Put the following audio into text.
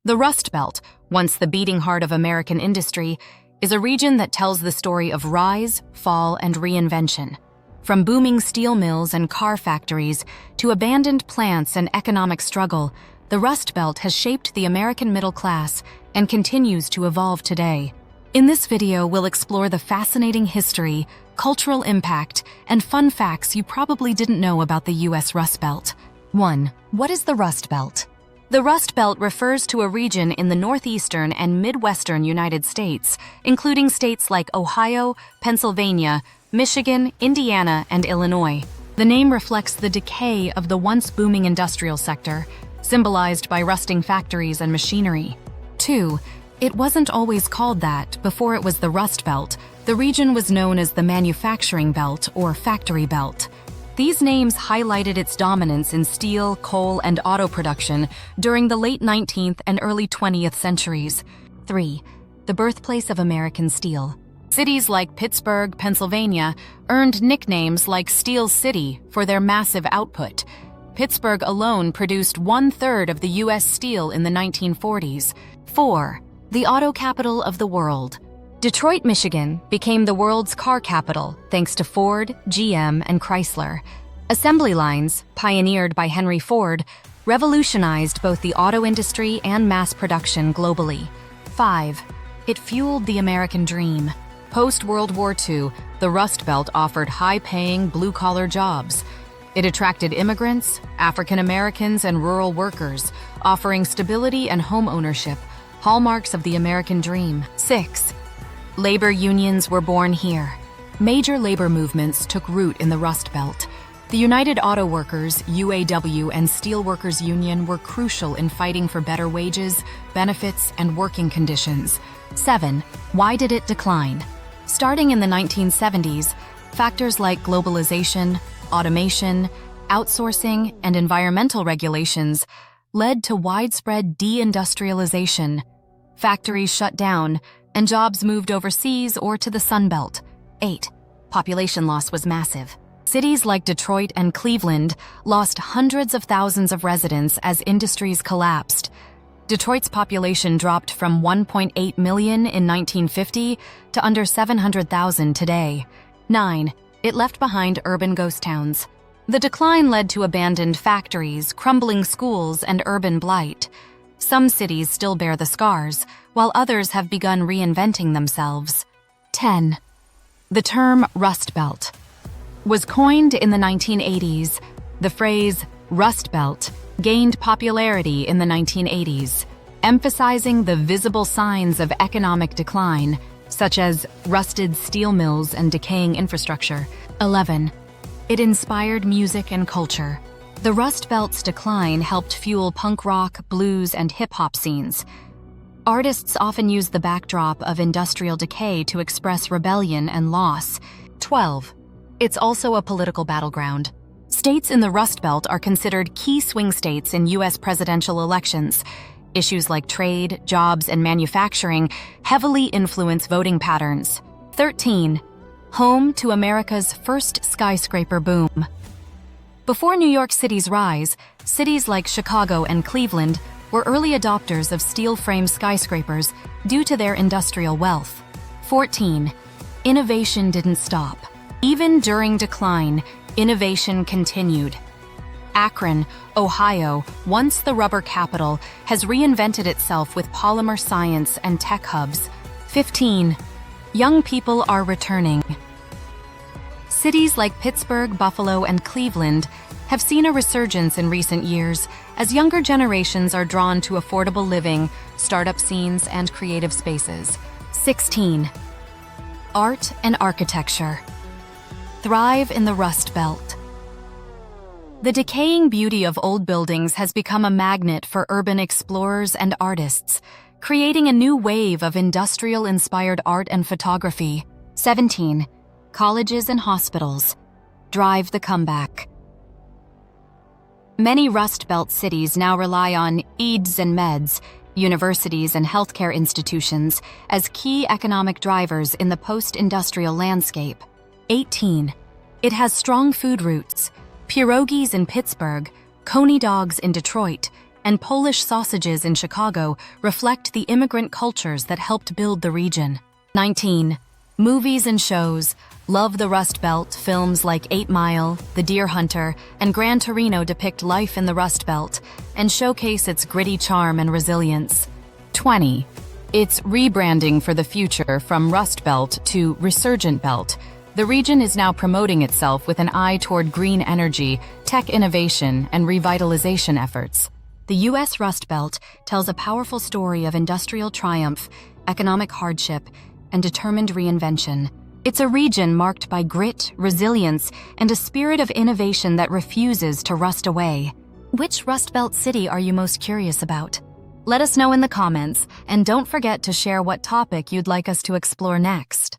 The Rust Belt, once the beating heart of American industry, is a region that tells the story of rise, fall, and reinvention. From booming steel mills and car factories to abandoned plants and economic struggle, the Rust Belt has shaped the American middle class and continues to evolve today. In this video, we'll explore the fascinating history, cultural impact, and fun facts you probably didn't know about the U.S. Rust Belt. 1. What is the Rust Belt? The Rust Belt refers to a region in the northeastern and midwestern United States, including states like Ohio, Pennsylvania, Michigan, Indiana, and Illinois. The name reflects the decay of the once booming industrial sector, symbolized by rusting factories and machinery. 2. It wasn't always called that. Before it was the Rust Belt, the region was known as the Manufacturing Belt or Factory Belt. These names highlighted its dominance in steel, coal, and auto production during the late 19th and early 20th centuries. 3. The birthplace of American steel. Cities like Pittsburgh, Pennsylvania, earned nicknames like Steel City for their massive output. Pittsburgh alone produced 1/3 of the U.S. steel in the 1940s. 4. The auto capital of the world. Detroit, Michigan became the world's car capital thanks to Ford, GM, and Chrysler. Assembly lines, pioneered by Henry Ford, revolutionized both the auto industry and mass production globally. 5. It fueled the American dream. Post-World War II, the Rust Belt offered high-paying, blue-collar jobs. It attracted immigrants, African Americans, and rural workers, offering stability and home ownership, hallmarks of the American dream. 6. Labor unions were born here. Major labor movements took root in the Rust Belt. The United Auto Workers, UAW, and Steelworkers Union were crucial in fighting for better wages, benefits, and working conditions. 7. Why did it decline? Starting in the 1970s, factors like globalization, automation, outsourcing, and environmental regulations led to widespread deindustrialization. Factories shut down, and jobs moved overseas or to the Sun Belt. 8. Population loss was massive. Cities like Detroit and Cleveland lost hundreds of thousands of residents as industries collapsed. Detroit's population dropped from 1.8 million in 1950 to under 700,000 today. 9. It left behind urban ghost towns. The decline led to abandoned factories, crumbling schools, and urban blight. Some cities still bear the scars, while others have begun reinventing themselves. 10. The term Rust Belt was coined in the 1980s. The phrase Rust Belt gained popularity in the 1980s, emphasizing the visible signs of economic decline, such as rusted steel mills and decaying infrastructure. 11. It inspired music and culture. The Rust Belt's decline helped fuel punk rock, blues, and hip-hop scenes. Artists often use the backdrop of industrial decay to express rebellion and loss. 12. It's also a political battleground. States in the Rust Belt are considered key swing states in U.S. presidential elections. Issues like trade, jobs, and manufacturing heavily influence voting patterns. 13. Home to America's first skyscraper boom. Before New York City's rise, cities like Chicago and Cleveland were early adopters of steel-frame skyscrapers due to their industrial wealth. 14. Innovation didn't stop. Even during decline, innovation continued. Akron, Ohio, once the rubber capital, has reinvented itself with polymer science and tech hubs. 15. Young people are returning. Cities like Pittsburgh, Buffalo, and Cleveland have seen a resurgence in recent years as younger generations are drawn to affordable living, startup scenes, and creative spaces. 16. Art and architecture thrive in the Rust Belt. The decaying beauty of old buildings has become a magnet for urban explorers and artists, creating a new wave of industrial-inspired art and photography. 17. Colleges and hospitals drive the comeback. Many Rust Belt cities now rely on EDs and meds, universities and healthcare institutions, as key economic drivers in the post-industrial landscape. 18. It has strong food roots. Pierogies in Pittsburgh, Coney dogs in Detroit, and Polish sausages in Chicago reflect the immigrant cultures that helped build the region. 19. Movies and shows. Love the Rust Belt. Films like 8 Mile, The Deer Hunter, and Gran Torino depict life in the Rust Belt and showcase its gritty charm and resilience. 20. It's rebranding for the future from Rust Belt to Resurgent Belt. The region is now promoting itself with an eye toward green energy, tech innovation, and revitalization efforts. The U.S. Rust Belt tells a powerful story of industrial triumph, economic hardship, and determined reinvention. It's a region marked by grit, resilience, and a spirit of innovation that refuses to rust away. Which Rust Belt city are you most curious about? Let us know in the comments, and don't forget to share what topic you'd like us to explore next.